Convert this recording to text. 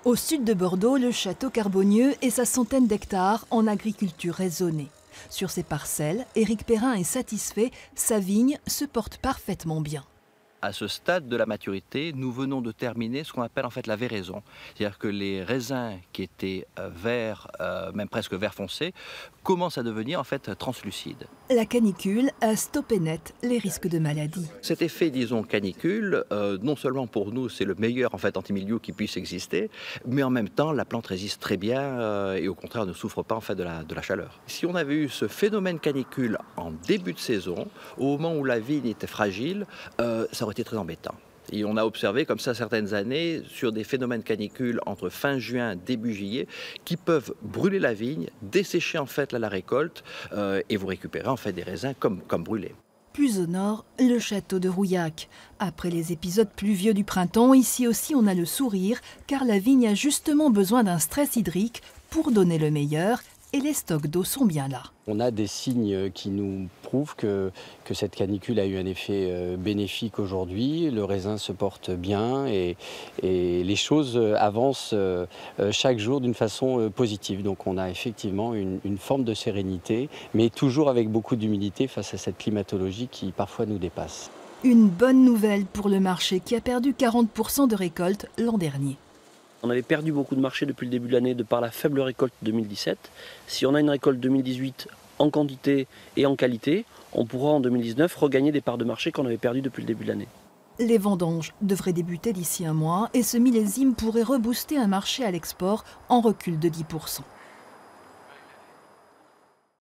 Au sud de Bordeaux, le château Carbonieux et sa centaine d'hectares en agriculture raisonnée. Sur ses parcelles, Éric Perrin est satisfait, sa vigne se porte parfaitement bien. À ce stade de la maturité, nous venons de terminer ce qu'on appelle en fait la véraison. C'est-à-dire que les raisins qui étaient verts, même presque vert foncé, commencent à devenir en fait translucides. La canicule a stoppé net les risques de maladie. Cet effet, disons, canicule, non seulement pour nous c'est le meilleur en fait antimildiou qui puisse exister, mais en même temps la plante résiste très bien et au contraire ne souffre pas en fait de la chaleur. Si on avait eu ce phénomène canicule en début de saison, au moment où la vigne était fragile, ça aurait été très embêtant. Et on a observé comme ça certaines années sur des phénomènes canicules entre fin juin, début juillet, qui peuvent brûler la vigne, dessécher en fait la récolte et vous récupérez en fait des raisins comme brûlés. Plus au nord, le château de Rouillac. Après les épisodes pluvieux du printemps, ici aussi on a le sourire, car la vigne a justement besoin d'un stress hydrique pour donner le meilleur, et les stocks d'eau sont bien là. On a des signes qui nous prouvent que cette canicule a eu un effet bénéfique aujourd'hui. Le raisin se porte bien et les choses avancent chaque jour d'une façon positive. Donc on a effectivement une forme de sérénité, mais toujours avec beaucoup d'humilité face à cette climatologie qui parfois nous dépasse. Une bonne nouvelle pour le marché qui a perdu 40% de récolte l'an dernier. On avait perdu beaucoup de marchés depuis le début de l'année de par la faible récolte 2017. Si on a une récolte 2018 en quantité et en qualité, on pourra en 2019 regagner des parts de marché qu'on avait perdues depuis le début de l'année. Les vendanges devraient débuter d'ici un mois et ce millésime pourrait rebooster un marché à l'export en recul de 10%.